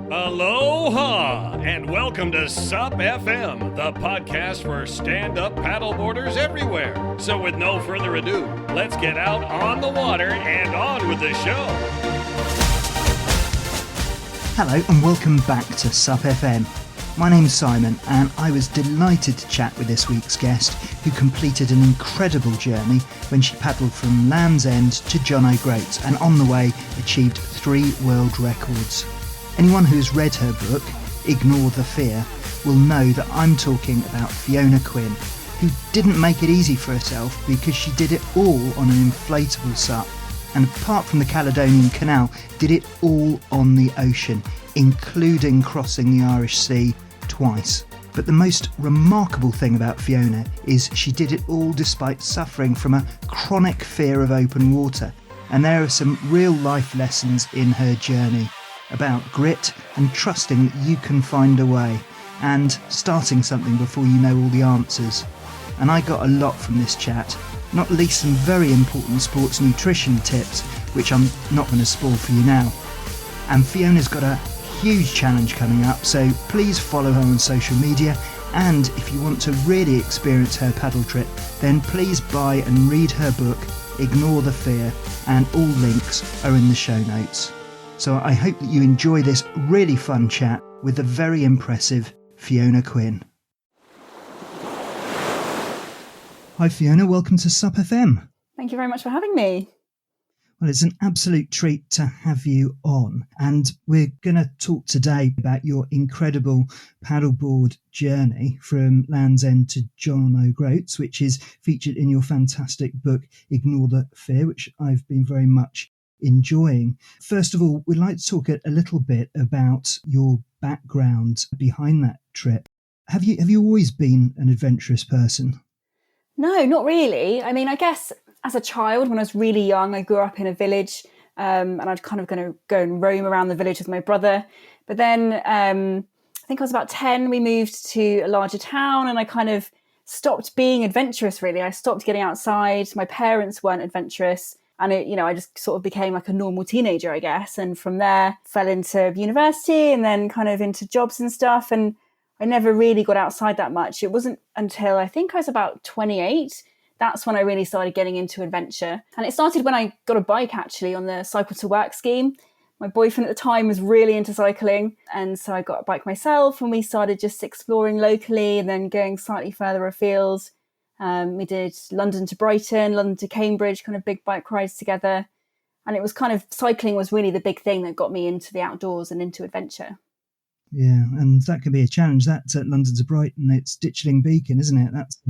Aloha, and welcome to SUP FM, the podcast for stand-up paddleboarders everywhere. So with no further ado, let's get out on the water and on with the show. Hello and welcome back to SUP FM. My name's Simon and I was delighted to chat with this week's guest who completed an incredible journey when she paddled from Land's End to John O'Groats and on the way achieved 3 world records. Anyone who's read her book, Ignore the Fear, will know that I'm talking about Fiona Quinn, who didn't make it easy for herself because she did it all on an inflatable SUP, and apart from the Caledonian Canal, did it all on the ocean, including crossing the Irish Sea twice. But the most remarkable thing about Fiona is she did it all despite suffering from a chronic fear of open water, and there are some real life lessons in her journey about grit and trusting that you can find a way and starting something before you know all the answers. And I got a lot from this chat, not least some very important sports nutrition tips, which I'm not going to spoil for you now. And Fiona's got a huge challenge coming up, so please follow her on social media, and if you want to really experience her paddle trip, then please buy and read her book, Ignore the Fear, and all links are in the show notes. So I hope that you enjoy this really fun chat with the very impressive Fiona Quinn. Hi Fiona, welcome to SUP FM. Thank you very much for having me. Well, it's an absolute treat to have you on, and we're going to talk today about your incredible paddleboard journey from Land's End to John O'Groats, which is featured in your fantastic book, Ignore the Fear, which I've been very much enjoying. First of all, we'd like to talk a little bit about your background behind that trip. Have you always been an adventurous person? No, not really. I mean, I guess as a child, when I was really young, I grew up in a village, and I'd kind of going to go and roam around the village with my brother. But then I think I was about 10, we moved to a larger town, and I kind of stopped being adventurous, really. I stopped getting outside. My parents weren't adventurous. And I just sort of became like a normal teenager, I guess. And from there, fell into university and then kind of into jobs and stuff. And I never really got outside that much. It wasn't until I think I was about 28. That's when I really started getting into adventure. And it started when I got a bike, actually, on the Cycle to Work scheme. My boyfriend at the time was really into cycling. And so I got a bike myself and we started just exploring locally and then going slightly further afield. We did London to Brighton, London to Cambridge, kind of big bike rides together. And it was kind of, cycling was really the big thing that got me into the outdoors and into adventure. Yeah, and that could be a challenge. That's at London to Brighton. It's Ditchling Beacon, isn't it? That's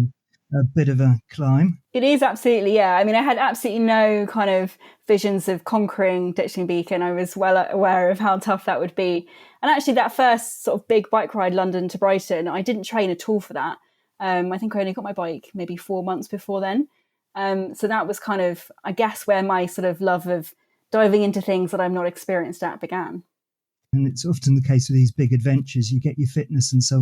a bit of a climb. It is, absolutely, yeah. I mean, I had absolutely no kind of visions of conquering Ditchling Beacon. I was well aware of how tough that would be. And actually that first sort of big bike ride, London to Brighton, I didn't train at all for that. I think I only got my bike maybe 4 months before then. So that was kind of, I guess, where my sort of love of diving into things that I'm not experienced at began. And it's often the case with these big adventures, you get your fitness and so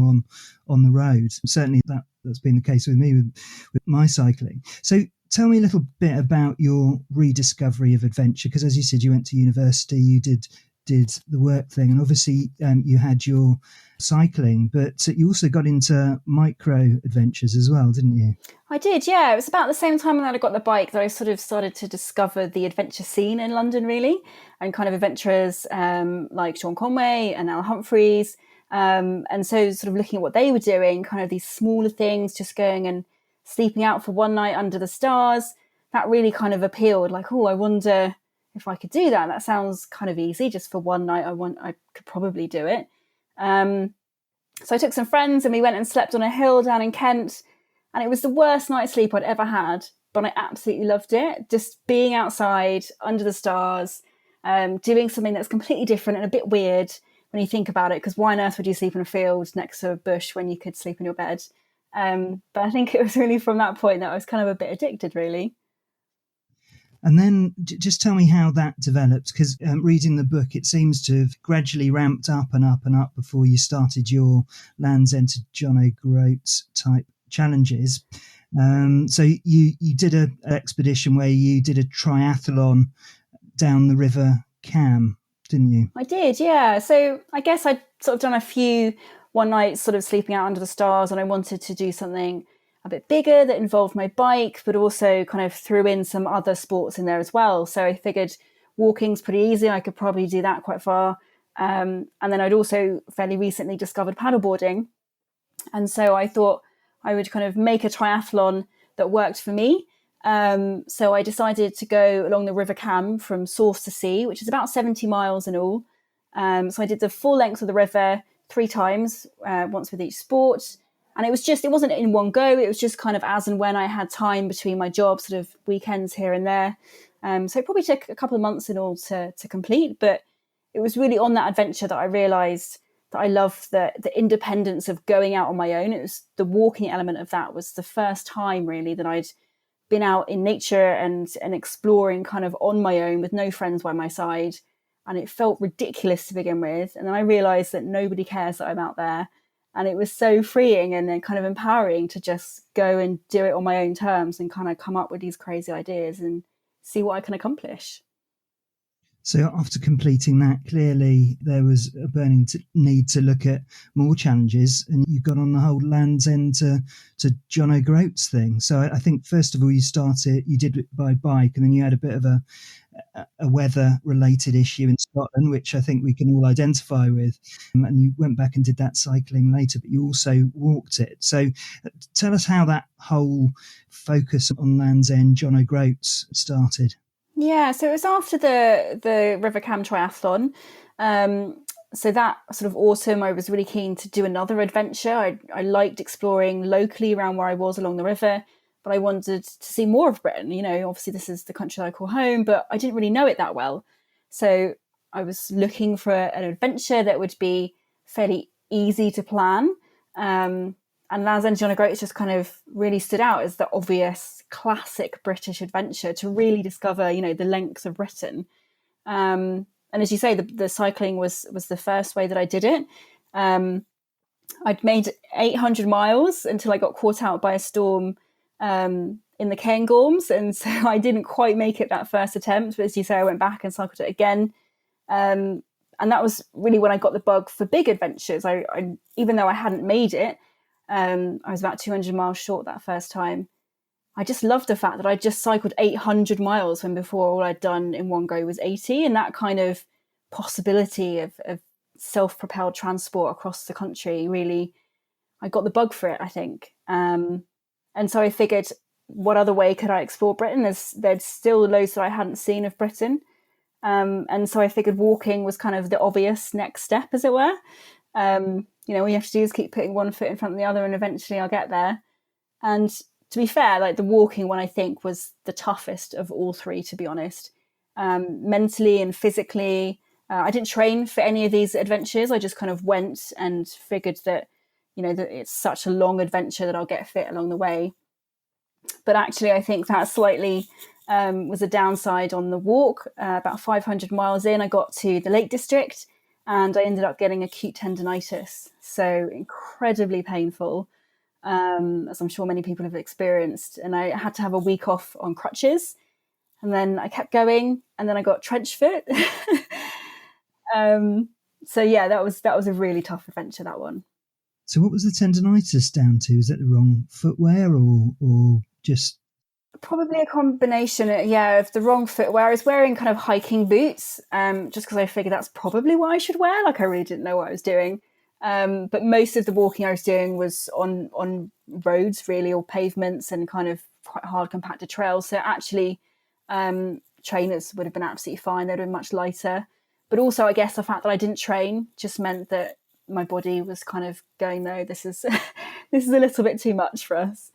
on the road. Certainly that's been the case with me with my cycling. So tell me a little bit about your rediscovery of adventure, because as you said, you went to university, you did the work thing, and obviously you had your cycling, but you also got into micro adventures as well, didn't you? I did, yeah. It was about the same time that I got the bike that I sort of started to discover the adventure scene in London, really, and kind of adventurers like Sean Conway and Al Humphreys. And so sort of looking at what they were doing, kind of these smaller things, just going and sleeping out for one night under the stars, that really kind of appealed. Like, oh, I wonder if I could do that. That sounds kind of easy. Just for one night, I could probably do it. So I took some friends and we went and slept on a hill down in Kent, and it was the worst night's sleep I'd ever had, but I absolutely loved it. Just being outside under the stars, doing something that's completely different and a bit weird when you think about it, because why on earth would you sleep in a field next to a bush when you could sleep in your bed? But I think it was really from that point that I was kind of a bit addicted, really. And then just tell me how that developed, because reading the book, it seems to have gradually ramped up and up and up before you started your Land's End to John O'Groats type challenges. So you did an expedition where you did a triathalon down the River Cam. didn't you? I did, yeah. So I guess I'd sort of done a few one night sort of sleeping out under the stars, and I wanted to do something a bit bigger that involved my bike, but also kind of threw in some other sports in there as well. So I figured walking's pretty easy. I could probably do that quite far. And then I'd also fairly recently discovered paddleboarding. And so I thought I would kind of make a triathlon that worked for me. So I decided to go along the River Cam from source to sea, which is about 70 miles in all. So I did the full length of the river 3 times, once with each sport. And it wasn't in one go. It was just kind of as and when I had time between my job, sort of weekends here and there. So it probably took a couple of months in all to complete. But it was really on that adventure that I realised that I love the independence of going out on my own. It was the walking element of that was the first time really that I'd been out in nature and exploring kind of on my own with no friends by my side. And it felt ridiculous to begin with. And then I realised that nobody cares that I'm out there. And it was so freeing and then kind of empowering to just go and do it on my own terms and kind of come up with these crazy ideas and see what I can accomplish. So after completing that, clearly there was a burning need to look at more challenges, and you got on the whole Land's End to John O'Groats thing. So I think first of all you did it by bike, and then you had a bit of a weather-related issue in Scotland, which I think we can all identify with. And you went back and did that cycling later, but you also walked it. So tell us how that whole focus on Land's End, John O'Groats started. Yeah, so it was after the River Cam triathlon. So that sort of autumn, I was really keen to do another adventure. I liked exploring locally around where I was along the river, but I wanted to see more of Britain. You know, obviously this is the country that I call home, but I didn't really know it that well. So I was looking for an adventure that would be fairly easy to plan. And Land's End John O'Groats just kind of really stood out as the obvious classic British adventure to really discover, you know, the length of Britain. And as you say, the cycling was the first way that I did it. I'd made 800 miles until I got caught out by a storm in the Cairngorms. And so I didn't quite make it that first attempt. But as you say, I went back and cycled it again. And that was really when I got the bug for big adventures. I even though I hadn't made it, I was about 200 miles short that first time. I just loved the fact that I just cycled 800 miles when before all I'd done in one go was 80. And that kind of possibility of self-propelled transport across the country, really, I got the bug for it, I think. And so I figured, what other way could I explore Britain? There's still loads that I hadn't seen of Britain. And so I figured walking was kind of the obvious next step, as it were. You know, all you have to do is keep putting one foot in front of the other and eventually I'll get there. And to be fair, like the walking one, I think was the toughest of all 3, to be honest. Mentally and physically, I didn't train for any of these adventures. I just kind of went and figured that, you know, that it's such a long adventure that I'll get fit along the way. But actually, I think that slightly was a downside on the walk. About 500 miles in, I got to the Lake District and I ended up getting acute tendinitis. So incredibly painful, as I'm sure many people have experienced. And I had to have a week off on crutches. And then I kept going, and then I got trench foot. So yeah, that was a really tough adventure, that one. So what was the tendinitis down to? Is that the wrong footwear or just... Probably a combination, of the wrong footwear. I was wearing kind of hiking boots, just because I figured that's probably what I should wear. Like I really didn't know what I was doing. But most of the walking I was doing was on roads, really, or pavements and kind of quite hard compacted trails. So actually, trainers would have been absolutely fine. They'd have been much lighter. But also, I guess the fact that I didn't train just meant that my body was kind of going, no, this is this is a little bit too much for us.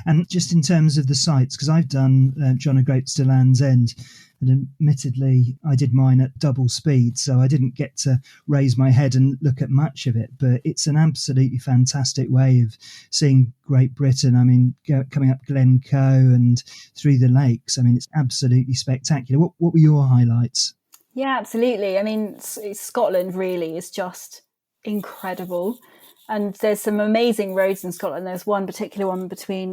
And just in terms of the sites, because I've done John O'Groats to Land's End, and admittedly I did mine at double speed, so I didn't get to raise my head and look at much of it, but it's an absolutely fantastic way of seeing Great Britain. I mean, coming up Glencoe and through the lakes, I mean, it's absolutely spectacular. What were your highlights? Yeah, absolutely. I mean, Scotland really is just incredible. And there's some amazing roads in Scotland. There's one particular one between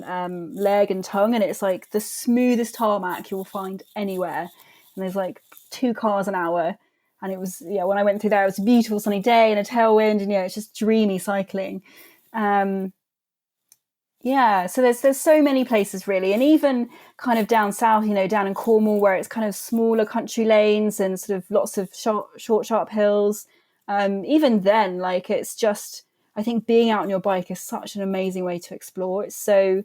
Leg and Tongue, and it's like the smoothest tarmac you'll find anywhere. And there's like 2 cars an hour. And it was, when I went through there, it was a beautiful sunny day and a tailwind, and it's just dreamy cycling. So there's so many places really, and even kind of down south, down in Cornwall, where it's kind of smaller country lanes and sort of lots of short, sharp hills. Even then, like, it's just, I think being out on your bike is such an amazing way to explore. It's so,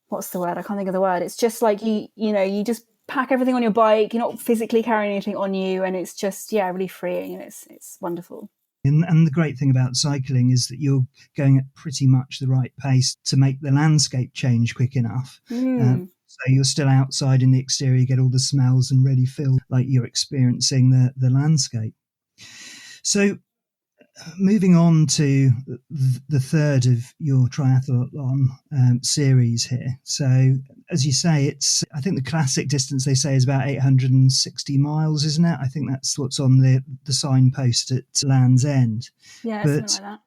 what's the word? I can't think of the word. It's just like you just pack everything on your bike. You're not physically carrying anything on you, and it's just really freeing, and it's wonderful. And the great thing about cycling is that you're going at pretty much the right pace to make the landscape change quick enough. So you're still outside in the exterior, you get all the smells and really feel like you're experiencing the landscape. So moving on to the third of your triathlon series here. So as you say, I think the classic distance they say is about 860 miles, isn't it? I think that's what's on the signpost at Land's End. Yeah, something like that.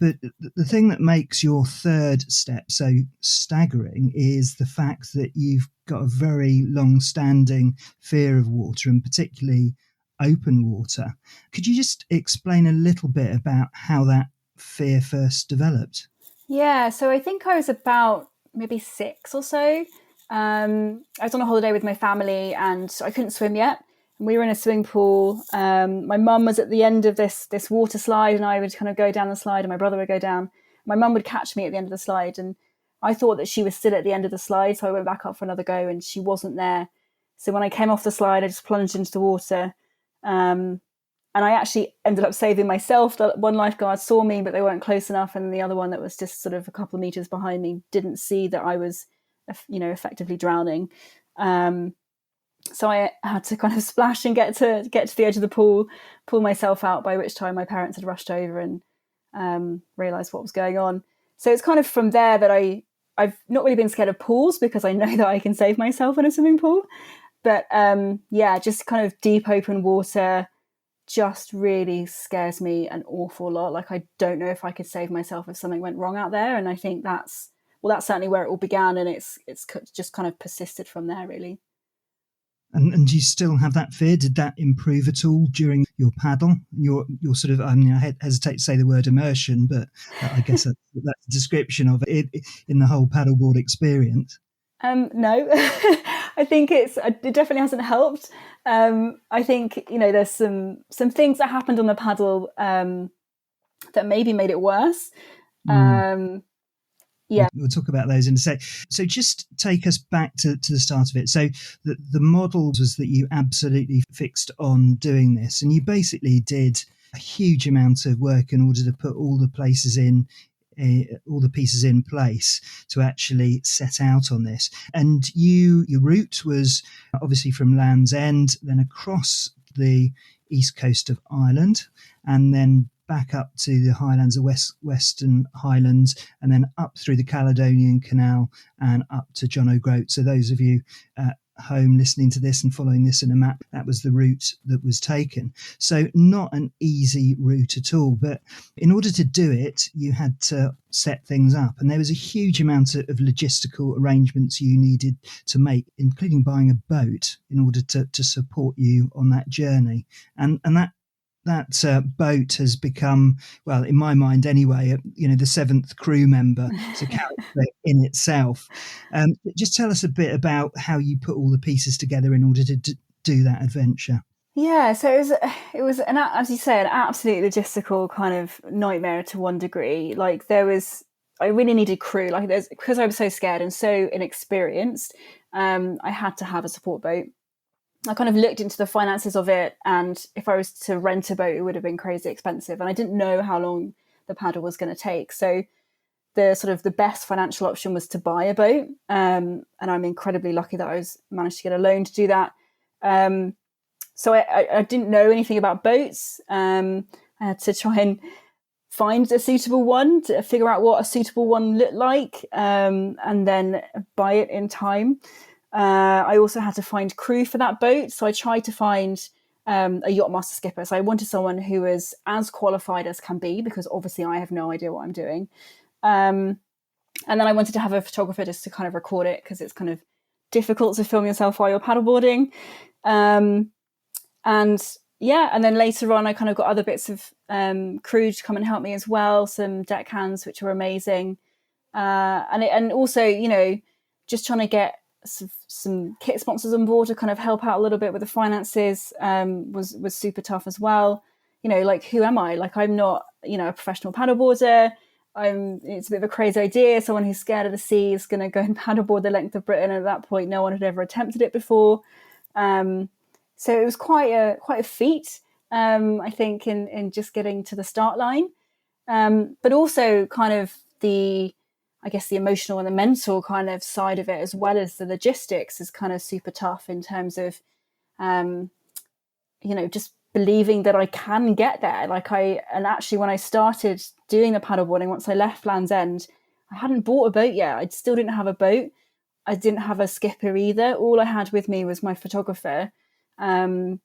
But the thing that makes your third step so staggering is the fact that you've got a very long-standing fear of water, and particularly open water. Could you just explain a little bit about how that fear first developed? Yeah, so I think I was about maybe 6 or so. I was on a holiday with my family and I couldn't swim yet. We were in a swimming pool. My mum was at the end of this water slide, and I would kind of go down the slide and my brother would go down. My mum would catch me at the end of the slide, and I thought that she was still at the end of the slide, so I went back up for another go and she wasn't there. So when I came off the slide, I just plunged into the water. And I actually ended up saving myself. The one lifeguard saw me, but they weren't close enough. And the other one that was just sort of a couple of meters behind me didn't see that I was, effectively drowning. So I had to kind of splash and get to the edge of the pool, pull myself out, by which time my parents had rushed over and realised what was going on. So it's kind of from there that I've not really been scared of pools, because I know that I can save myself in a swimming pool. But just kind of deep open water just really scares me an awful lot. Like, I don't know if I could save myself if something went wrong out there. And I think that's certainly where it all began, and it's just kind of persisted from there, really. And do you still have that fear? Did that improve at all during your paddle? Your sort of, I hesitate to say the word immersion, but I guess that's the description of it in the whole paddleboard experience. No, I think it definitely hasn't helped. I think, there's some things that happened on the paddle that maybe made it worse. Yeah, we'll talk about those in a sec. So just take us back to the start of it. So the model was that you absolutely fixed on doing this, and you basically did a huge amount of work in order to put all the pieces in place to actually set out on this. And your route was obviously from Land's End, then across the east coast of Ireland, and then back up to the Highlands, the Western Highlands, and then up through the Caledonian Canal and up to John O'Groat. So those of you at home listening to this and following this in a map, that was the route that was taken. So not an easy route at all, but in order to do it, you had to set things up, and there was a huge amount of logistical arrangements you needed to make, including buying a boat in order to support you on that journey. And that boat has become, well, in my mind anyway, the seventh crew member. It's a character in itself. Just tell us a bit about how you put all the pieces together in order to do that adventure. Yeah, so it was as you say, an absolute logistical kind of nightmare to one degree. Like, I really needed crew. Like, because I was so scared and so inexperienced, I had to have a support boat. I kind of looked into the finances of it, and if I was to rent a boat, it would have been crazy expensive. And I didn't know how long the paddle was going to take. So the best financial option was to buy a boat. And I'm incredibly lucky that I managed to get a loan to do that. So I didn't know anything about boats. I had to try and find a suitable one, to figure out what a suitable one looked like, and then buy it in time. I also had to find crew for that boat. So I tried to find a yacht master skipper. So I wanted someone who was as qualified as can be, because obviously I have no idea what I'm doing. And then I wanted to have a photographer just to kind of record it, because it's kind of difficult to film yourself while you're paddleboarding. And then later on, I kind of got other bits of crew to come and help me as well, some deckhands, which were amazing. And also, you know, just trying to get some kit sponsors on board to kind of help out a little bit with the finances was super tough as well. You know, like, who am I? Like, I'm not, you know, a professional paddleboarder. It's a bit of a crazy idea. Someone who's scared of the sea is going to go and paddleboard the length of Britain. And at that point, no one had ever attempted it before. So it was quite a feat, I think, in just getting to the start line. But also kind of the emotional and the mental kind of side of it, as well as the logistics, is kind of super tough in terms of, you know, just believing that I can get there. And actually when I started doing the paddleboarding, once I left Land's End, I hadn't bought a boat yet. I still didn't have a boat. I didn't have a skipper either. All I had with me was my photographer. And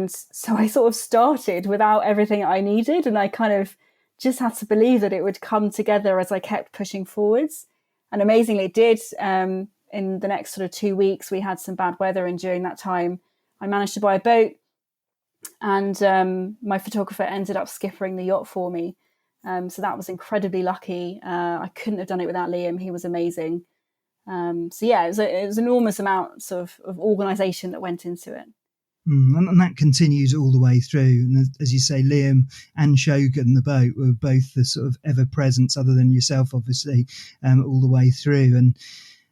so I sort of started without everything I needed, and I kind of just had to believe that it would come together as I kept pushing forwards. And amazingly it did. In the next sort of 2 weeks, we had some bad weather, and during that time I managed to buy a boat, and my photographer ended up skippering the yacht for me. So that was incredibly lucky. I couldn't have done it without Liam. He was amazing. So yeah, it was an enormous amount of organisation that went into it. And that continues all the way through. And as you say, Liam and Shogun, the boat, were both the sort of ever-presence, other than yourself, obviously, all the way through. And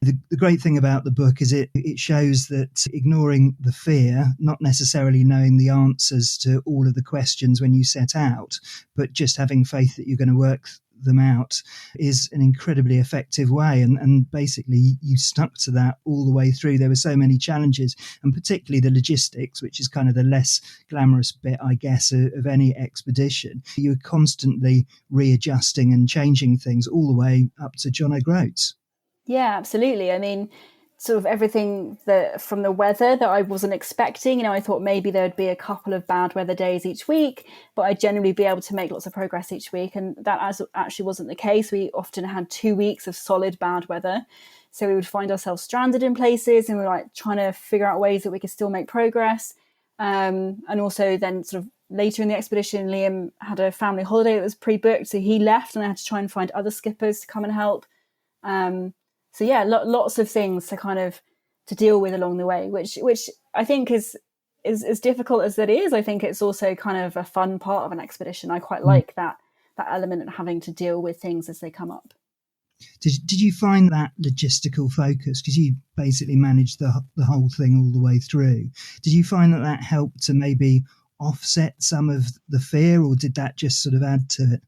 the great thing about the book is it shows that ignoring the fear, not necessarily knowing the answers to all of the questions when you set out, but just having faith that you're going to work them out, is an incredibly effective way. And basically you stuck to that all the way through. There were so many challenges, and particularly the logistics, which is kind of the less glamorous bit, I guess, of any expedition. You were constantly readjusting and changing things all the way up to John O'Groats. Yeah, absolutely. I mean, sort of everything from the weather that I wasn't expecting. You know, I thought maybe there'd be a couple of bad weather days each week, but I'd generally be able to make lots of progress each week. And that actually wasn't the case. We often had 2 weeks of solid bad weather. So we would find ourselves stranded in places, and we were like trying to figure out ways that we could still make progress. And also then sort of later in the expedition, Liam had a family holiday that was pre-booked. So he left, and I had to try and find other skippers to come and help. So yeah, lots of things to deal with along the way, which I think is as difficult as that is. I think it's also kind of a fun part of an expedition. I quite like that element of having to deal with things as they come up. Did you find that logistical focus, because you basically managed the whole thing all the way through? Did you find that helped to maybe offset some of the fear, or did that just sort of add to it?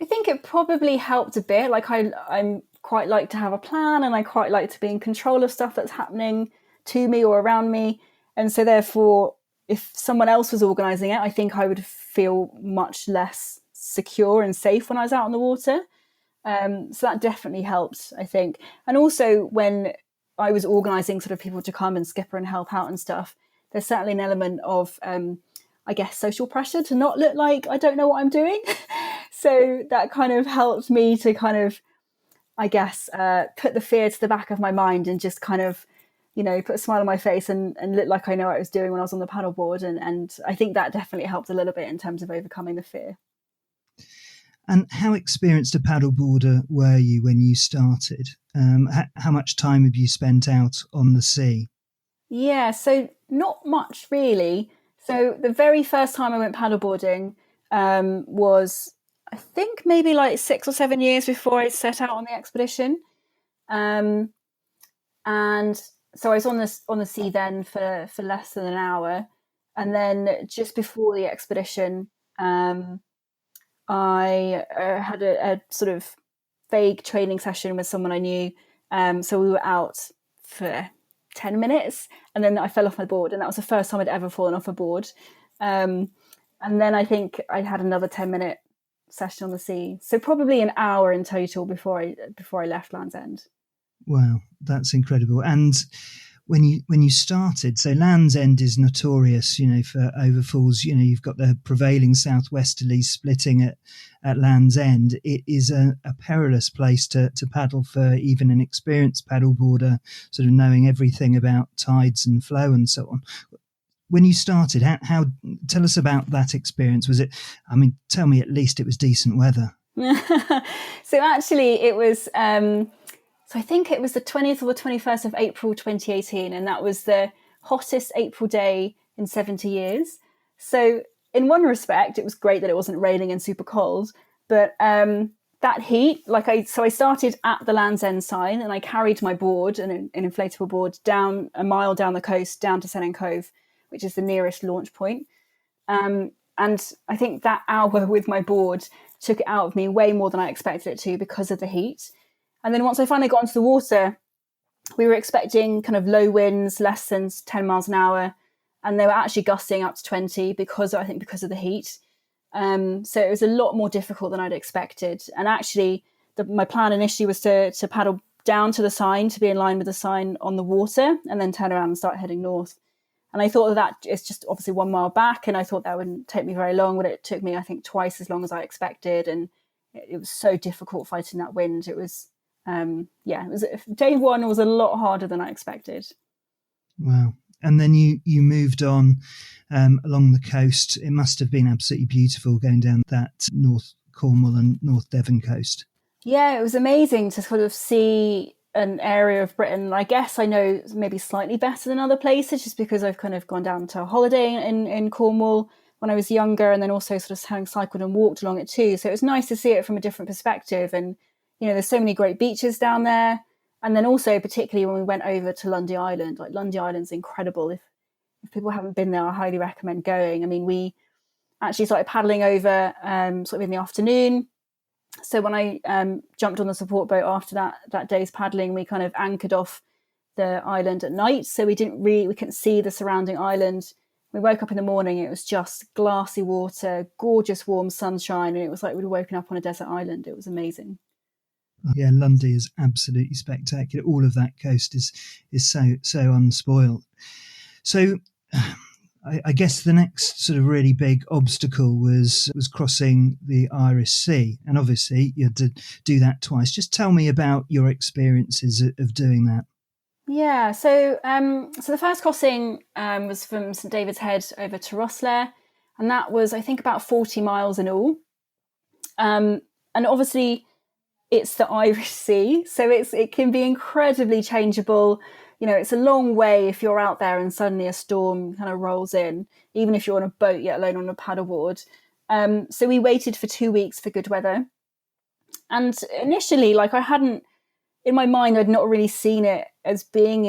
I think it probably helped a bit. Like I'm quite like to have a plan, and I quite like to be in control of stuff that's happening to me or around me. And so therefore, if someone else was organising it, I think I would feel much less secure and safe when I was out on the water. So that definitely helped, I think. And also when I was organising sort of people to come and skipper and help out and stuff, there's certainly an element of, I guess, social pressure to not look like I don't know what I'm doing. So that kind of helped me to kind of, I guess, put the fear to the back of my mind and just kind of, you know, put a smile on my face and look like I know what I was doing when I was on the paddleboard. And I think that definitely helped a little bit in terms of overcoming the fear. And how experienced a paddleboarder were you when you started? How much time have you spent out on the sea? Yeah, so not much really. So the very first time I went paddleboarding was, I think, maybe like 6 or 7 years before I set out on the expedition. And so I was on the sea then for less than an hour. And then just before the expedition, I had a sort of vague training session with someone I knew. So we were out for 10 minutes, and then I fell off my board, and that was the first time I'd ever fallen off a board. And then I think I had another 10-minute session on the sea. So probably an hour in total before I left Land's End. Wow, that's incredible. And when you started, so Land's End is notorious, for overfalls. You've got the prevailing southwesterlies splitting at Land's End. It is a perilous place to paddle for even an experienced paddleboarder, sort of knowing everything about tides and flow and so on. When you started, how tell us about that experience. Was it? I mean, tell me at least it was decent weather. So actually, it was. So I think it was the 20th or the 21st of April 2018, and that was the hottest April day in 70 years. So in one respect, it was great that it wasn't raining and super cold, but that heat, I started at the Land's End sign, and I carried my board, an inflatable board, down a mile down the coast, down to Sennen Cove, which is the nearest launch point. And I think that hour with my board took it out of me way more than I expected it to because of the heat. And then once I finally got into the water, we were expecting kind of low winds, less than 10 miles an hour. And they were actually gusting up to 20 because of the heat. So it was a lot more difficult than I'd expected. And actually, my plan initially was to paddle down to the sign, to be in line with the sign on the water, and then turn around and start heading north. And I thought that it's just obviously 1 mile back, and I thought that wouldn't take me very long, but it took me, I think, twice as long as I expected. And it was so difficult fighting that wind. It was... day one was a lot harder than I expected. Wow. And then you moved on along the coast. It must have been absolutely beautiful going down that North Cornwall and North Devon coast. Yeah, it was amazing to sort of see an area of Britain. I guess I know maybe slightly better than other places, just because I've kind of gone down to a holiday in Cornwall when I was younger, and then also sort of having cycled and walked along it too. So it was nice to see it from a different perspective. And there's so many great beaches down there. And then also, particularly when we went over to Lundy Island, Lundy Island's incredible. If people haven't been there, I highly recommend going. I mean, we actually started paddling over sort of in the afternoon. So when I jumped on the support boat after that day's paddling, we kind of anchored off the island at night. So we couldn't see the surrounding island. We woke up in the morning, it was just glassy water, gorgeous warm sunshine. And it was like we'd woken up on a desert island. It was amazing. Yeah, Lundy is absolutely spectacular. All of that coast is so unspoiled. So I guess the next sort of really big obstacle was crossing the Irish Sea. And obviously you had to do that twice. Just tell me about your experiences of doing that. Yeah, so the first crossing was from St David's Head over to Rosslare. And that was, I think, about 40 miles in all. And obviously... it's the Irish Sea, so it can be incredibly changeable. It's a long way if you're out there and suddenly a storm kind of rolls in, even if you're on a boat, yet alone on a paddleboard. So we waited for 2 weeks for good weather. And initially, I hadn't, in my mind, I'd not really seen it as being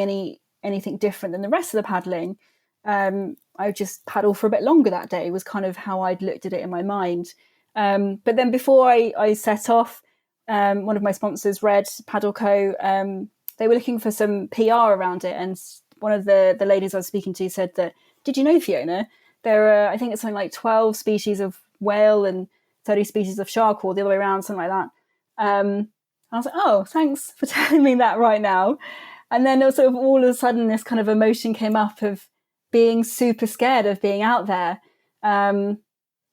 anything different than the rest of the paddling. I would just paddle for a bit longer that day was kind of how I'd looked at it in my mind. But then before I set off, one of my sponsors, Red Paddle Co., they were looking for some PR around it, and one of the ladies I was speaking to said that, did you know, Fiona, there are, I think it's something like 12 species of whale and 30 species of shark, or the other way around, something like that. I was like, oh, thanks for telling me that right now. And then it was sort of all of a sudden this kind of emotion came up of being super scared of being out there. And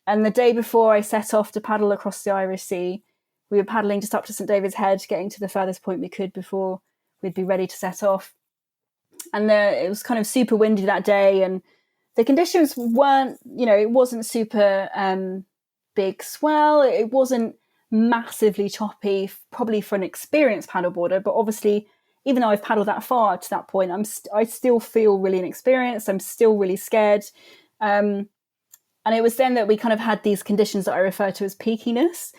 the day before I set off to paddle across the Irish Sea, we were paddling just up to St David's Head, getting to the furthest point we could before we'd be ready to set off. And it was kind of super windy that day, and the conditions weren't, it wasn't super big swell. It wasn't massively choppy, probably for an experienced paddleboarder. But obviously, even though I've paddled that far to that point, I still feel really inexperienced. I'm still really scared. And it was then that we kind of had these conditions that I refer to as peakiness.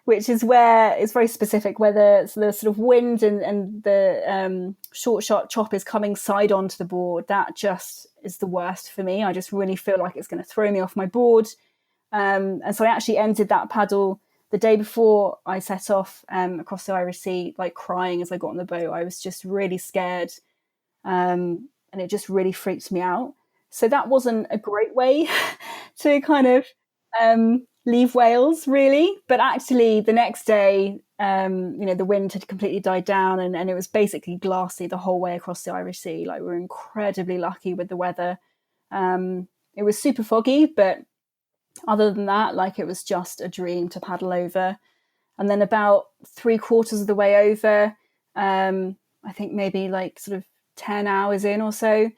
Which is where it's very specific, whether it's the sort of wind and the short sharp chop is coming side onto the board. That just is the worst for me. I just really feel like it's going to throw me off my board. And so I actually ended that paddle the day before I set off across the Irish Sea, crying as I got on the boat. I was just really scared, and it just really freaked me out. So that wasn't a great way to kind of leave Wales, really. But actually the next day The wind had completely died down, and it was basically glassy the whole way across the Irish Sea. Like, we were incredibly lucky with the weather. It was super foggy, but other than that, like, it was just a dream to paddle over. And then about 3/4 of the way over, I think maybe like sort of 10 hours in or so,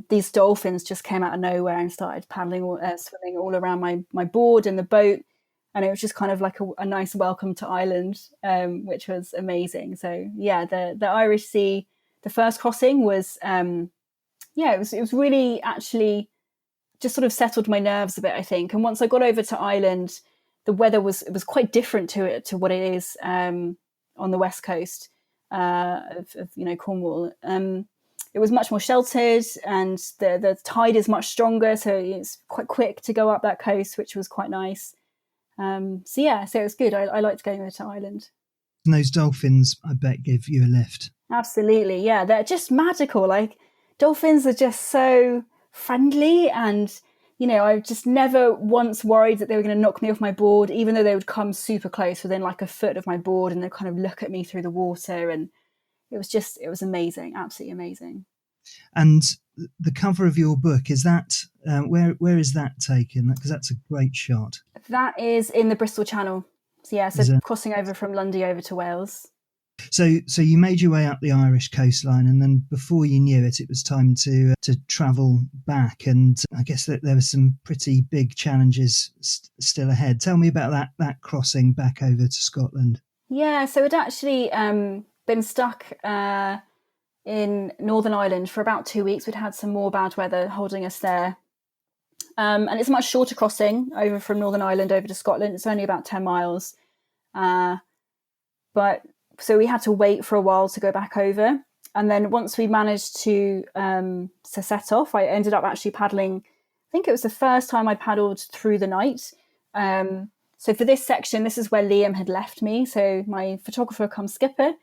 these dolphins just came out of nowhere and started paddling, swimming all around my board and the boat. And it was just kind of like a nice welcome to Ireland, which was amazing. So yeah, the Irish Sea, the first crossing was, it was really actually just sort of settled my nerves a bit, I think. And once I got over to Ireland, the weather was quite different to what it is on the west coast of Cornwall. It was much more sheltered, and the tide is much stronger, so it's quite quick to go up that coast, which was quite nice. So it was good. I liked going over to Ireland. And those dolphins, I bet, give you a lift. Absolutely, yeah. They're just magical. Like, dolphins are just so friendly, and I just never once worried that they were going to knock me off my board, even though they would come super close, within like a foot of my board, and they'd kind of look at me through the water. And it was amazing, absolutely amazing. And the cover of your book, is that where is that taken? Because that's a great shot. That is in the Bristol Channel. So crossing over from Lundy over to Wales. So you made your way up the Irish coastline, and then before you knew it, it was time to travel back. And I guess that there were some pretty big challenges still ahead. Tell me about that crossing back over to Scotland. Yeah, so we'd actually been stuck in Northern Ireland for about 2 weeks. We'd had some more bad weather holding us there. And it's a much shorter crossing over from Northern Ireland over to Scotland. It's only about 10 miles. So we had to wait for a while to go back over. And then once we managed to set off, I ended up actually paddling. I think it was the first time I paddled through the night. So for this section, this is where Liam had left me. So my photographer cum skipper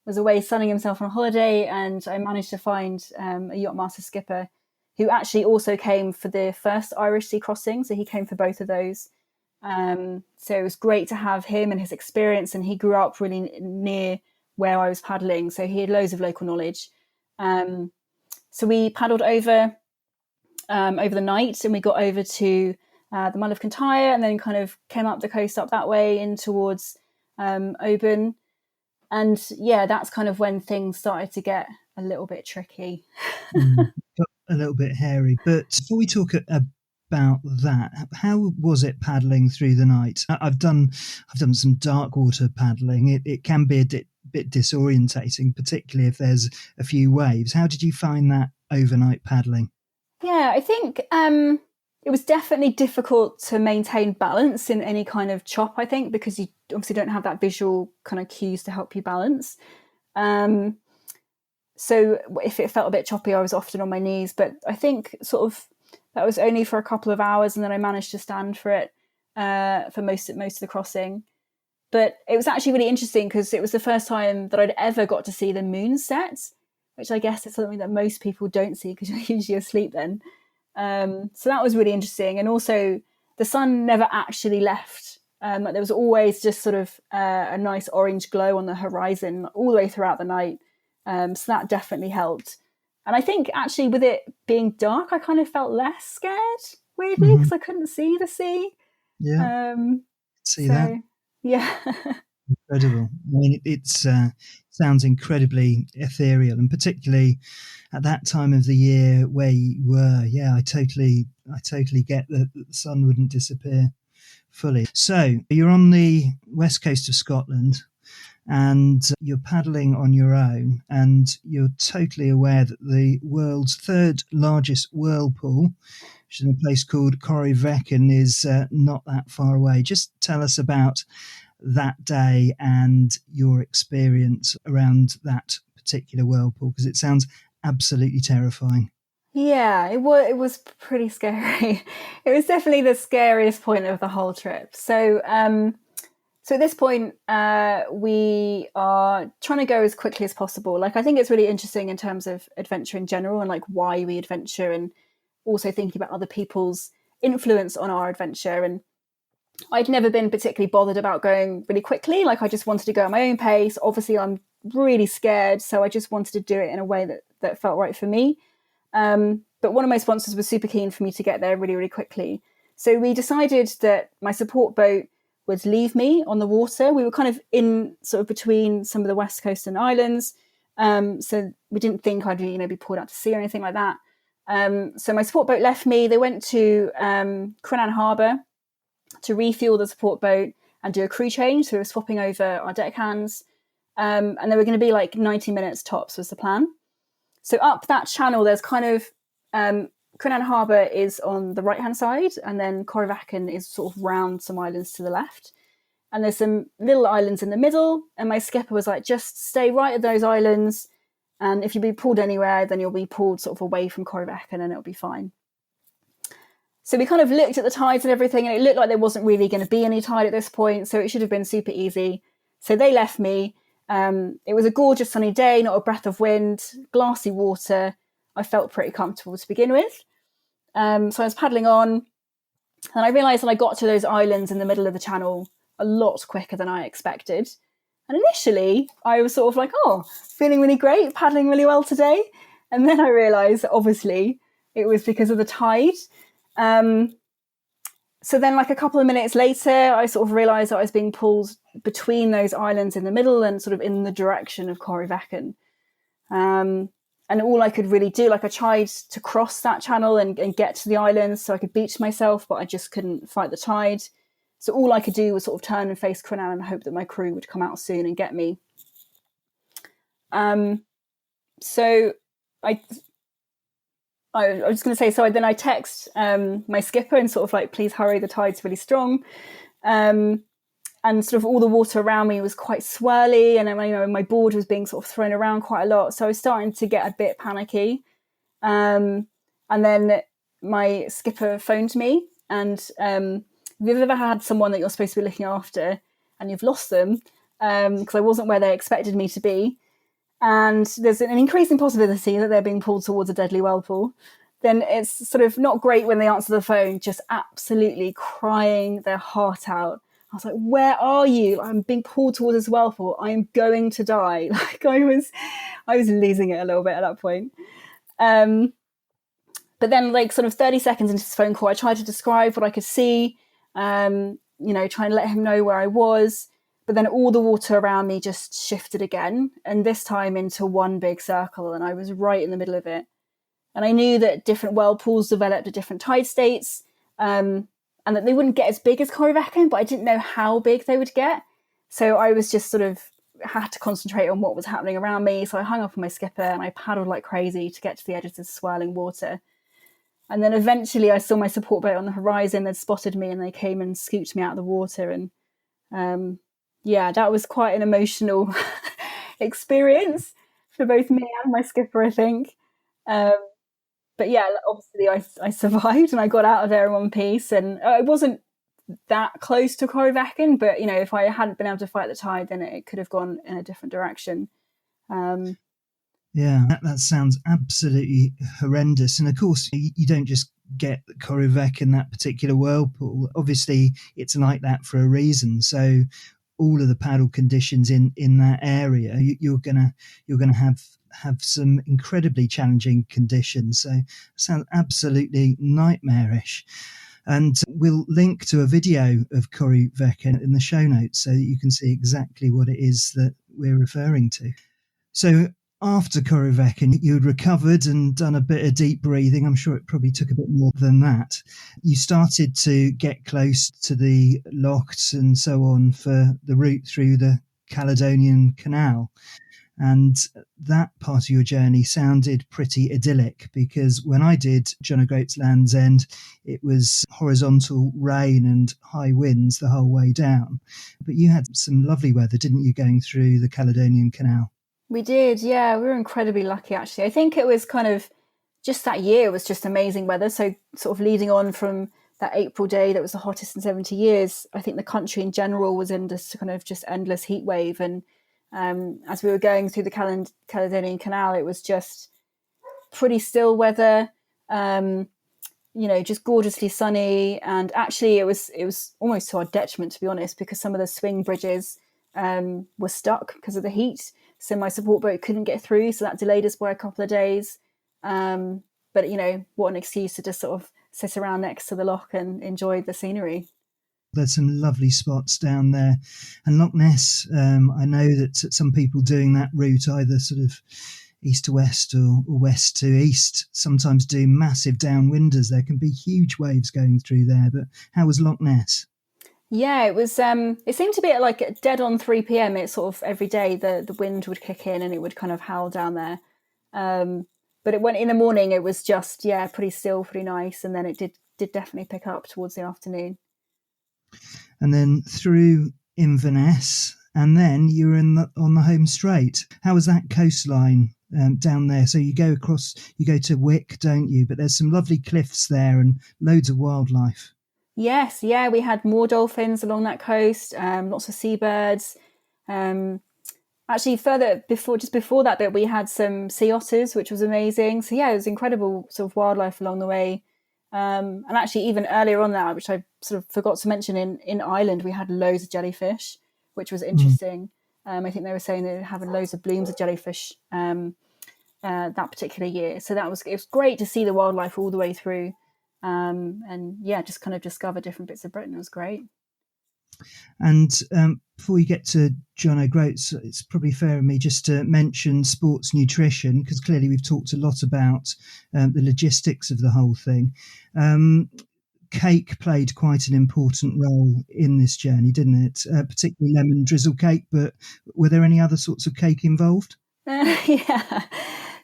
was away sunning himself on holiday, and I managed to find a yachtmaster skipper who actually also came for the first Irish Sea crossing. So he came for both of those. So it was great to have him and his experience, and he grew up really near where I was paddling, so he had loads of local knowledge. So we paddled over the night, and we got over to the Mull of Kintyre, and then kind of came up the coast up that way in towards Oban. And yeah, that's kind of when things started to get a little bit tricky. A little bit hairy. But before we talk about that, how was it paddling through the night? I've done some dark water paddling. It can be a bit disorientating, particularly if there's a few waves. How did you find that overnight paddling? Yeah, I think it was definitely difficult to maintain balance in any kind of chop, I think, because you obviously don't have that visual kind of cues to help you balance. So if it felt a bit choppy, I was often on my knees, but I think sort of that was only for a couple of hours, and then I managed to stand for it for most of the crossing. But it was actually really interesting because it was the first time that I'd ever got to see the moon set, which I guess is something that most people don't see because you're usually asleep then. So that was really interesting. And also the sun never actually left. There was always just sort of a nice orange glow on the horizon all the way throughout the night. So that definitely helped. And I think actually with it being dark, I kind of felt less scared, weirdly, because I couldn't see the sea. Yeah, that. Yeah. Incredible. I mean, it sounds incredibly ethereal, and particularly at that time of the year where you were. Yeah, I totally get that the sun wouldn't disappear fully. So you're on the west coast of Scotland, and you're paddling on your own, and you're totally aware that the world's third largest whirlpool, which is in a place called Corryvreckan, is not that far away. Just tell us about that day and your experience around that particular whirlpool, because it sounds absolutely terrifying. Yeah, it was pretty scary. It was definitely the scariest point of the whole trip. So at this point, we are trying to go as quickly as possible. Like, I think it's really interesting in terms of adventure in general, and like why we adventure, and also thinking about other people's influence on our adventure. And I'd never been particularly bothered about going really quickly. Like I just wanted to go at my own pace. Obviously, I'm really scared, so I just wanted to do it in a way that felt right for me. But one of my sponsors was super keen for me to get there really, really quickly. So we decided that my support boat would leave me on the water. We were kind of in sort of between some of the West Coast and islands. So we didn't think I'd be pulled out to sea or anything like that. So my support boat left me. They went to Crinan Harbour to refuel the support boat and do a crew change. So we were swapping over our deckhands. And they were going to be like 90 minutes tops was the plan. So up that channel, there's kind of Crinan Harbour is on the right-hand side, and then Corryvreckan is sort of round some islands to the left. And there's some little islands in the middle, and my skipper was like, just stay right at those islands, and if you be pulled anywhere, then you'll be pulled sort of away from Corryvreckan and it'll be fine. So we kind of looked at the tides and everything, and it looked like there wasn't really going to be any tide at this point, so it should have been super easy. So they left me. It was a gorgeous sunny day, not a breath of wind, glassy water. I felt pretty comfortable to begin with. So I was paddling on, and I realised that I got to those islands in the middle of the channel a lot quicker than I expected. And initially, I was sort of like, oh, feeling really great, paddling really well today. And then I realised that obviously it was because of the tide. So then like a couple of minutes later, I sort of realised that I was being pulled between those islands in the middle and sort of in the direction of Corryvreckan. And all I could really do, like I tried to cross that channel and get to the islands so I could beach myself, but I just couldn't fight the tide. So all I could do was sort of turn and face Crinan and hope that my crew would come out soon and get me. So I was going to say, so then I text my skipper and sort of like, please hurry, the tide's really strong. And sort of all the water around me was quite swirly, and my board was being sort of thrown around quite a lot. So I was starting to get a bit panicky. And then my skipper phoned me, and if you've ever had someone that you're supposed to be looking after and you've lost them, because I wasn't where they expected me to be, and there's an increasing possibility that they're being pulled towards a deadly whirlpool, then it's sort of not great when they answer the phone just absolutely crying their heart out. I was like, where are you? I'm being pulled towards this whirlpool. I'm going to die. Like I was losing it a little bit at that point. But then like sort of 30 seconds into this phone call, I tried to describe what I could see, trying to let him know where I was. But then all the water around me just shifted again, and this time into one big circle, and I was right in the middle of it. And I knew that different whirlpools developed at different tide states, and that they wouldn't get as big as Corryvreckan, but I didn't know how big they would get. So I was just sort of had to concentrate on what was happening around me. So I hung up on my skipper and I paddled like crazy to get to the edge of this swirling water. And then eventually I saw my support boat on the horizon. They'd spotted me and they came and scooped me out of the water. And that was quite an emotional experience for both me and my skipper, I think. But yeah, obviously I survived and I got out of there in one piece. And it wasn't that close to Corryvreckan, but if I hadn't been able to fight the tide, then it could have gone in a different direction. Yeah, that sounds absolutely horrendous. And of course, you don't just get Corryvreckan, that particular whirlpool. Obviously, it's like that for a reason. So all of the paddle conditions in that area, you're gonna have some incredibly challenging conditions. So it sounds absolutely nightmarish. And we'll link to a video of Corryvreckan in the show notes so that you can see exactly what it is that we're referring to. So after Corryvreckan, you had recovered and done a bit of deep breathing. I'm sure it probably took a bit more than that. You started to get close to the locks and so on for the route through the Caledonian Canal. And that part of your journey sounded pretty idyllic, because when I did John O'Groats Land's End, it was horizontal rain and high winds the whole way down. But you had some lovely weather, didn't you, going through the Caledonian Canal? We did, yeah. We were incredibly lucky, actually. I think it was kind of just that year was just amazing weather. So sort of leading on from that April day that was the hottest in 70 years, I think the country in general was in this kind of just endless heat wave. And as we were going through the Caledonian Canal, it was just pretty still weather. just gorgeously sunny. And actually it was almost to our detriment, to be honest, because some of the swing bridges were stuck because of the heat. So my support boat couldn't get through. So that delayed us by a couple of days. But, what an excuse to just sort of sit around next to the loch and enjoy the scenery. There's some lovely spots down there. And Loch Ness, I know that some people doing that route, either sort of east to west or west to east, sometimes do massive downwinders. There can be huge waves going through there. But how was Loch Ness? Yeah, it was. It seemed to be at like dead on 3 p.m. It sort of every day the wind would kick in and it would kind of howl down there. But it went in the morning. It was just pretty still, pretty nice, and then it did definitely pick up towards the afternoon. And then through Inverness, and then you were on the home straight. How was that coastline down there? So you go to Wick, don't you? But there's some lovely cliffs there and loads of wildlife. Yes, yeah, we had more dolphins along that coast, lots of seabirds. Actually, just before that bit, we had some sea otters, which was amazing. So yeah, it was incredible sort of wildlife along the way. And actually, even earlier on that, which I sort of forgot to mention, in Ireland, we had loads of jellyfish, which was interesting. I think they were saying they were having loads of blooms of jellyfish that particular year. So it was great to see the wildlife all the way through. And yeah, just kind of discover different bits of Britain. It was great. And before we get to John O'Groats, it's probably fair of me just to mention sports nutrition, because clearly we've talked a lot about the logistics of the whole thing. Cake played quite an important role in this journey, didn't it? Particularly lemon drizzle cake, but were there any other sorts of cake involved?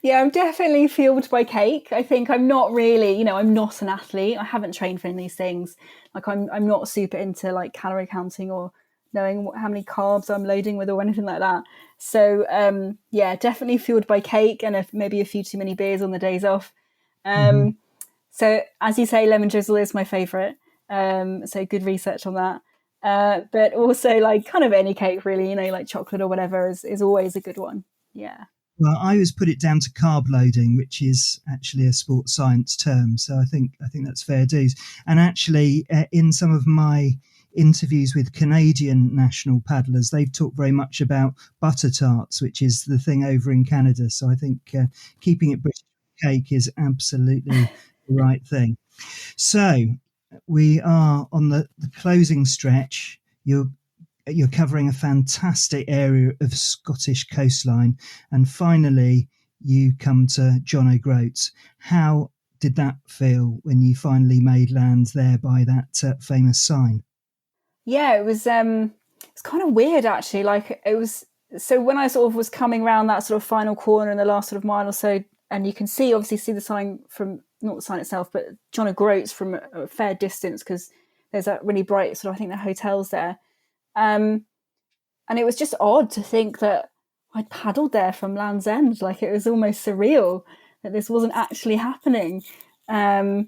Yeah, I'm definitely fueled by cake. I think I'm not really, I'm not an athlete. I haven't trained for any of these things. Like I'm not super into like calorie counting or knowing how many carbs I'm loading with or anything like that. So yeah, definitely fueled by cake and maybe a few too many beers on the days off. So as you say, lemon drizzle is my favourite. So good research on that. But also like kind of any cake really, like chocolate or whatever is always a good one. Yeah. Well, I always put it down to carb loading, which is actually a sports science term. So I think that's fair dues. And actually, in some of my interviews with Canadian national paddlers, they've talked very much about butter tarts, which is the thing over in Canada. So I think keeping it British cake is absolutely the right thing. So we are on the closing stretch. You're covering a fantastic area of Scottish coastline. And finally, you come to John O'Groats. How did that feel when you finally made land there by that famous sign? Yeah, it was kind of weird, actually. Like it was, so when I sort of was coming around that sort of final corner in the last sort of mile or so, and you can obviously see the sign from, not the sign itself, but John O'Groats from a fair distance, because there's that really bright sort of, I think the hotel's there. And it was just odd to think that I'd paddled there from Land's End. Like it was almost surreal that this wasn't actually happening. And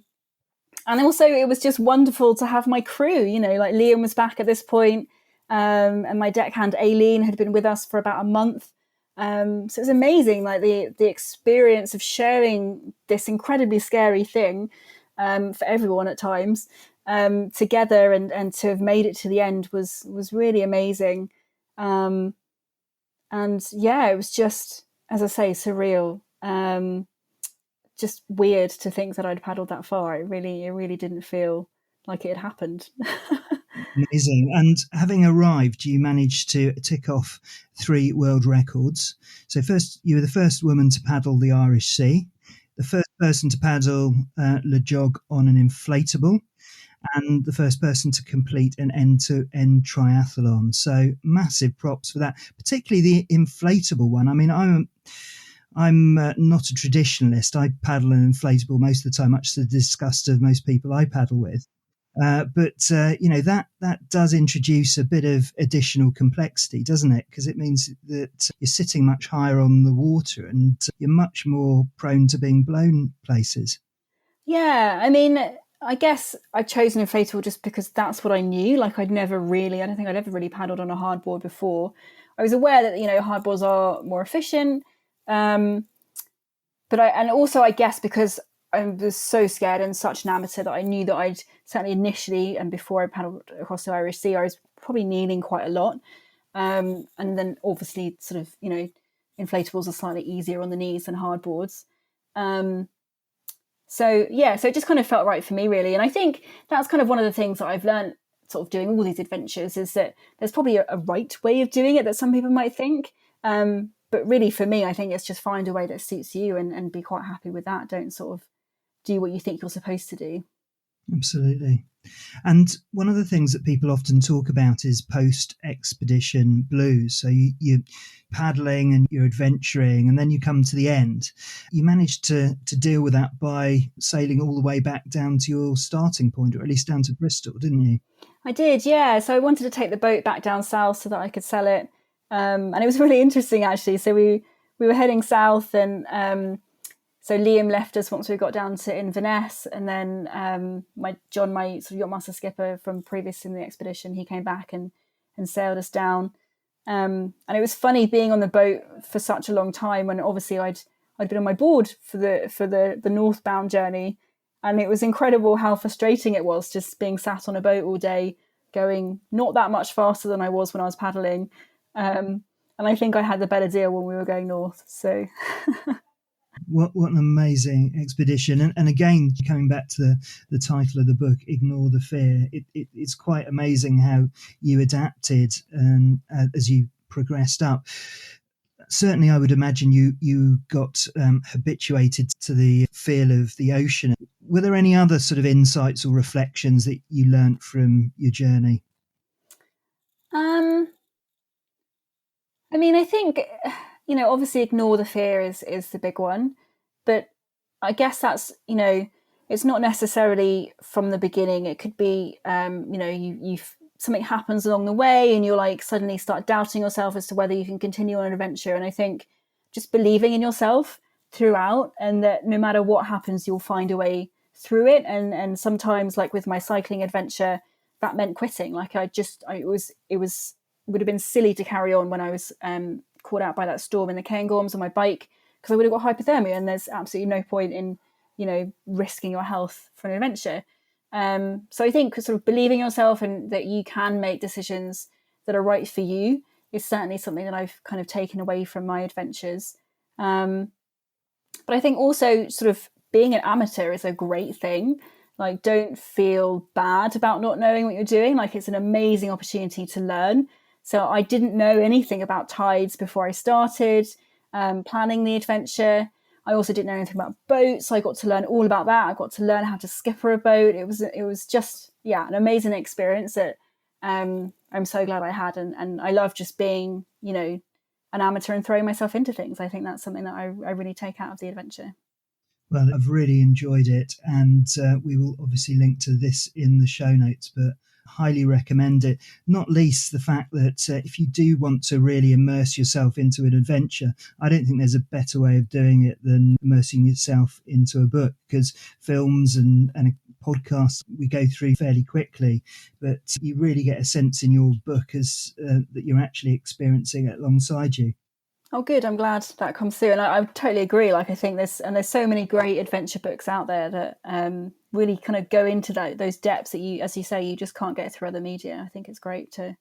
also it was just wonderful to have my crew, like Liam was back at this point, and my deckhand Aileen had been with us for about a month. So it was amazing, like the experience of sharing this incredibly scary thing for everyone at times. Together and to have made it to the end was really amazing. And yeah, it was just, as I say, surreal. Just weird to think that I'd paddled that far. It really didn't feel like it had happened. Amazing. And having arrived, you managed to tick off 3 world records. So first, you were the first woman to paddle the Irish Sea, the first person to paddle Le Jog on an inflatable, and the first person to complete an end-to-end triathalon. So massive props for that, particularly the inflatable one. I mean, I'm not a traditionalist. I paddle an inflatable most of the time, much to the disgust of most people I paddle with. But that does introduce a bit of additional complexity, doesn't it? Because it means that you're sitting much higher on the water and you're much more prone to being blown places. Yeah, I mean, I guess I chose an inflatable just because that's what I knew. Like I don't think I'd ever really paddled on a hardboard before. I was aware that, hardboards are more efficient. But I guess because I was so scared and such an amateur that I knew that I'd certainly initially, and before I paddled across the Irish Sea, I was probably kneeling quite a lot. And then obviously sort of, inflatables are slightly easier on the knees than hardboards. So it just kind of felt right for me, really. And I think that's kind of one of the things that I've learned sort of doing all these adventures, is that there's probably a right way of doing it that some people might think. But really for me, I think it's just find a way that suits you and be quite happy with that. Don't sort of do what you think you're supposed to do. Absolutely. And one of the things that people often talk about is post-expedition blues. So you're paddling and you're adventuring, and then you come to the end. You managed to deal with that by sailing all the way back down to your starting point, or at least down to Bristol, didn't you? I did, yeah. So I wanted to take the boat back down south so that I could sell it. And it was really interesting, actually. So we were heading south, and so Liam left us once we got down to Inverness, and then my sort of yachtmaster skipper from previous in the expedition, he came back and sailed us down. And it was funny being on the boat for such a long time, when obviously I'd been on my board for the northbound journey, and it was incredible how frustrating it was just being sat on a boat all day, going not that much faster than I was when I was paddling. And I think I had the better deal when we were going north. So. What an amazing expedition. And again, coming back to the title of the book, Ignore the Fear, it's quite amazing how you adapted and as you progressed up. Certainly, I would imagine you got habituated to the feel of the ocean. Were there any other sort of insights or reflections that you learnt from your journey? I mean, I think, obviously ignore the fear is the big one, but I guess that's, it's not necessarily from the beginning. It could be, you something happens along the way and you're like suddenly start doubting yourself as to whether you can continue on an adventure. And I think just believing in yourself throughout, and that no matter what happens, you'll find a way through it. And sometimes, like with my cycling adventure, that meant quitting. Like it would have been silly to carry on when I was caught out by that storm in the Cairngorms on my bike, because I would have got hypothermia, and there's absolutely no point in, risking your health for an adventure. So I think sort of believing yourself and that you can make decisions that are right for you is certainly something that I've kind of taken away from my adventures. But I think also sort of being an amateur is a great thing. Like, don't feel bad about not knowing what you're doing. Like, it's an amazing opportunity to learn. So I didn't know anything about tides before I started planning the adventure. I also didn't know anything about boats, so I got to learn all about that. I got to learn how to skipper a boat. It was just, an amazing experience that I'm so glad I had. And I love just being, an amateur and throwing myself into things. I think that's something that I really take out of the adventure. Well, I've really enjoyed it, and we will obviously link to this in the show notes, but highly recommend it. Not least the fact that if you do want to really immerse yourself into an adventure, I don't think there's a better way of doing it than immersing yourself into a book, because films and podcasts we go through fairly quickly, but you really get a sense in your book as that you're actually experiencing it alongside you. Oh, good. I'm glad that comes through. And I totally agree. Like, I think there's so many great adventure books out there that really kind of go into those depths that you, as you say, you just can't get through other media. I think it's great to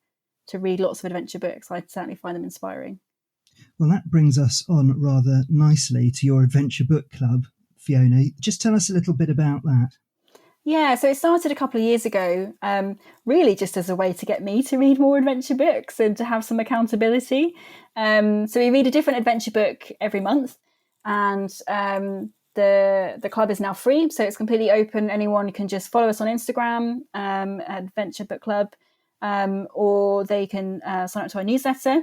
read lots of adventure books. I certainly find them inspiring. Well, that brings us on rather nicely to your adventure book club, Fiona. Just tell us a little bit about that. Yeah, so it started a couple of years ago, really just as a way to get me to read more adventure books and to have some accountability. So we read a different adventure book every month, and the club is now free, so it's completely open. Anyone can just follow us on Instagram, Adventure Book Club, or they can sign up to our newsletter.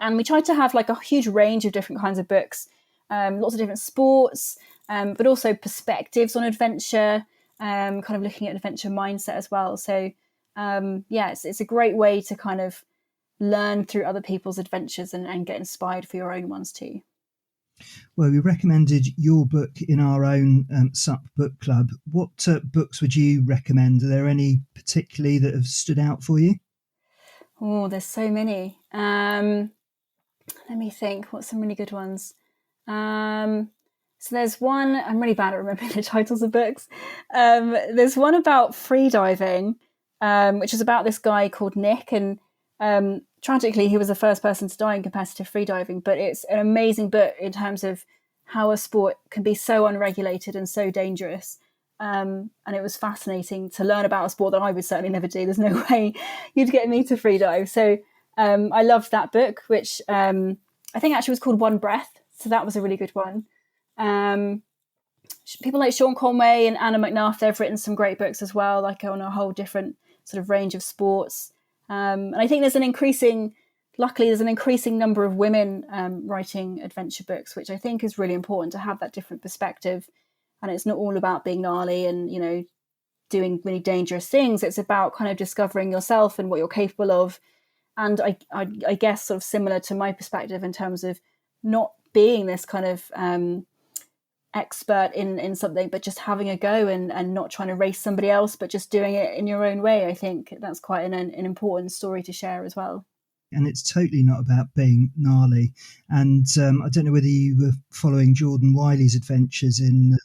And we try to have like a huge range of different kinds of books, lots of different sports, but also perspectives on adventure. Kind of looking at adventure mindset as well. So it's a great way to kind of learn through other people's adventures and get inspired for your own ones too. Well, we recommended your book in our own SUP book club. What books would you recommend? Are there any particularly that have stood out for you? Oh, there's so many. Let me think. What's some really good ones? So there's one, I'm really bad at remembering the titles of books. There's one about freediving, which is about this guy called Nick. And tragically, he was the first person to die in competitive freediving. But it's an amazing book in terms of how a sport can be so unregulated and so dangerous. And it was fascinating to learn about a sport that I would certainly never do. There's no way you'd get me to freedive. So I loved that book, which I think actually was called One Breath. So that was a really good one. People like Sean Conway and Anna McNuff, they've written some great books as well, like on a whole different sort of range of sports. And I think there's an increasing number of women writing adventure books, which I think is really important to have that different perspective. And it's not all about being gnarly and, doing really dangerous things. It's about kind of discovering yourself and what you're capable of. And I guess sort of similar to my perspective in terms of not being this kind of expert in something, but just having a go and not trying to race somebody else, but just doing it in your own way. I think that's quite an important story to share as well. And it's totally not about being gnarly. And I don't know whether you were following Jordan Wiley's adventures in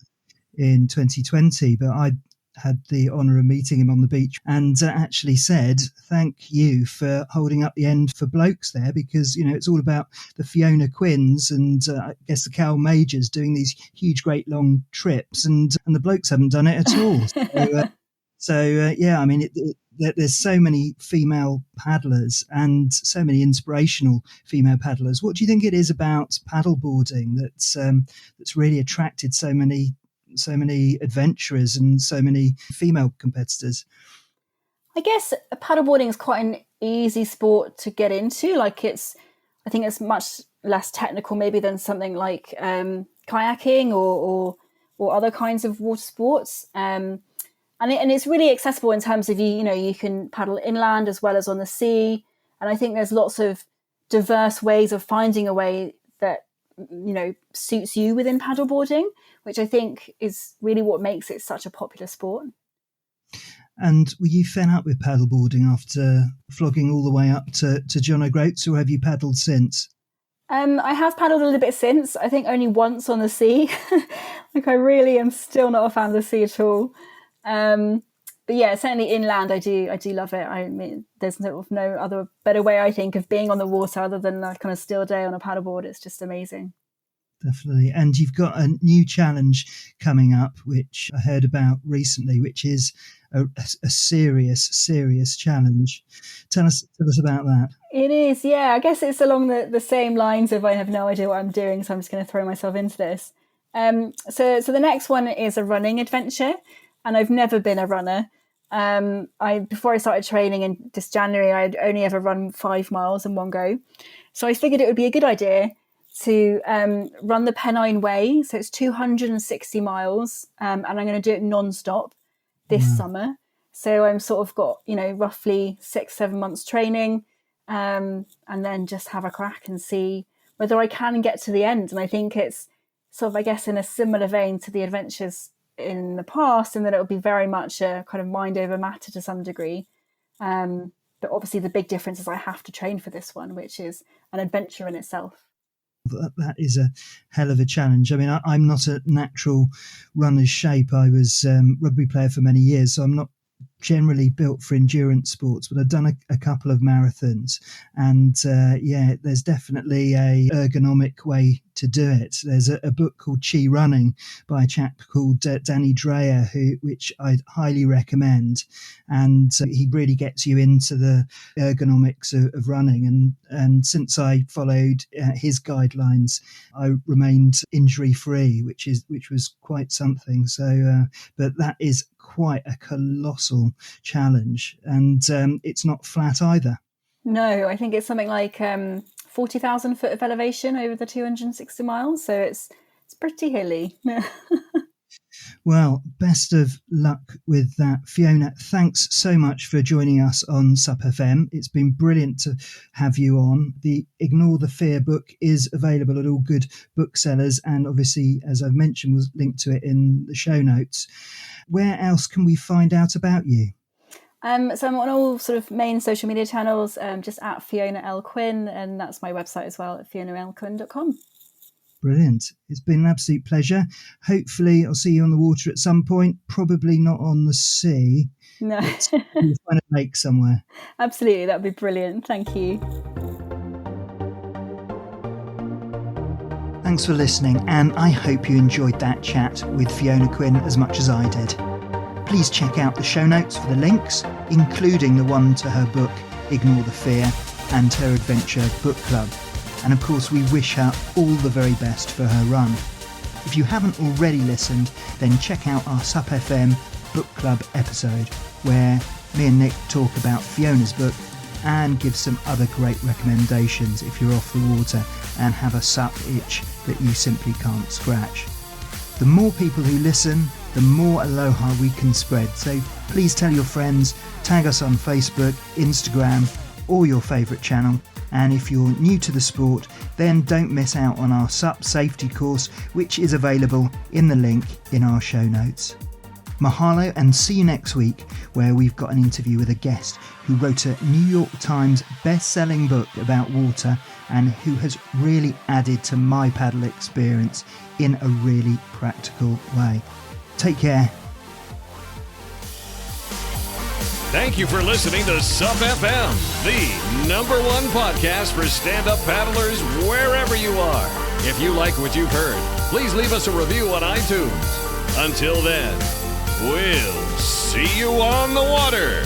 2020, but I had the honour of meeting him on the beach and actually said, thank you for holding up the end for blokes there, because, it's all about the Fiona Quinns and I guess the Cal Majors doing these huge, great long trips and the blokes haven't done it at all. There's so many female paddlers and so many inspirational female paddlers. What do you think it is about paddleboarding that's really attracted so many adventurers and so many female competitors? I guess paddleboarding is quite an easy sport to get into. I think it's much less technical maybe than something like kayaking or other kinds of water sports. And it's really accessible in terms of you can paddle inland as well as on the sea. And I think there's lots of diverse ways of finding a way that suits you within paddleboarding, which I think is really what makes it such a popular sport. And were you fed up with paddleboarding after flogging all the way up to John O'Groats, or have you paddled since? I have paddled a little bit since, I think only once on the sea. I really am still not a fan of the sea at all. But yeah, certainly inland, I do love it. I mean, there's no other better way, I think, of being on the water other than a kind of still day on a paddleboard. It's just amazing. Definitely. And you've got a new challenge coming up, which I heard about recently, which is a serious challenge. Tell us about that. It is, yeah. I guess it's along the same lines of I have no idea what I'm doing, so I'm just going to throw myself into this. So the next one is a running adventure, and I've never been a runner. Before I started training in this January, I'd only ever run 5 miles in one go. So I figured it would be a good idea to run the Pennine Way. So it's 260 miles, and I'm going to do it non-stop this summer. So I'm sort of got, roughly 6-7 months training, and then just have a crack and see whether I can get to the end. And I think it's sort of, I guess, in a similar vein to the adventures in the past, in that it will be very much a kind of mind over matter to some degree. But obviously the big difference is I have to train for this one, which is an adventure in itself. That is a hell of a challenge. I mean, I'm not a natural runner's shape. I was a rugby player for many years, so I'm not generally built for endurance sports, but I've done a couple of marathons, and there's definitely a ergonomic way to do it. There's a book called Chi Running by a chap called Danny Dreyer, which I'd highly recommend, and he really gets you into the ergonomics of running. And since I followed his guidelines, I remained injury free, which was quite something. So, but that is quite a colossal challenge, and it's not flat either. No, I think it's something like 40,000 foot of elevation over the 260 miles, so it's pretty hilly. Well, best of luck with that, Fiona. Thanks so much for joining us on SUP FM. It's been brilliant to have you on. The Ignore the Fear book is available at all good booksellers, and obviously, as I've mentioned, we'll link to it in the show notes. Where else can we find out about you? So I'm on all sort of main social media channels, just at Fiona L. Quinn, and that's my website as well, at fionalquinn.com. Brilliant. It's been an absolute pleasure. Hopefully I'll see you on the water at some point, probably not on the sea. No. We'll find a lake somewhere. Absolutely, that would be brilliant. Thank you. Thanks for listening, and I hope you enjoyed that chat with Fiona Quinn as much as I did. Please check out the show notes for the links, including the one to her book, Ignore the Fear, and her Adventure Book Club. And of course, we wish her all the very best for her run. If you haven't already listened, then check out our SUP FM Book Club episode, where me and Nick talk about Fiona's book and give some other great recommendations if you're off the water and have a SUP itch that you simply can't scratch. The more people who listen, the more aloha we can spread. So please tell your friends, tag us on Facebook, Instagram, or your favourite channel. And if you're new to the sport, then don't miss out on our SUP safety course, which is available in the link in our show notes. Mahalo, and see you next week, where we've got an interview with a guest who wrote a New York Times best-selling book about water and who has really added to my paddle experience in a really practical way. Take care. Thank you for listening to SUP FM, the #1 podcast for stand-up paddlers wherever you are. If you like what you've heard, please leave us a review on iTunes. Until then, we'll see you on the water.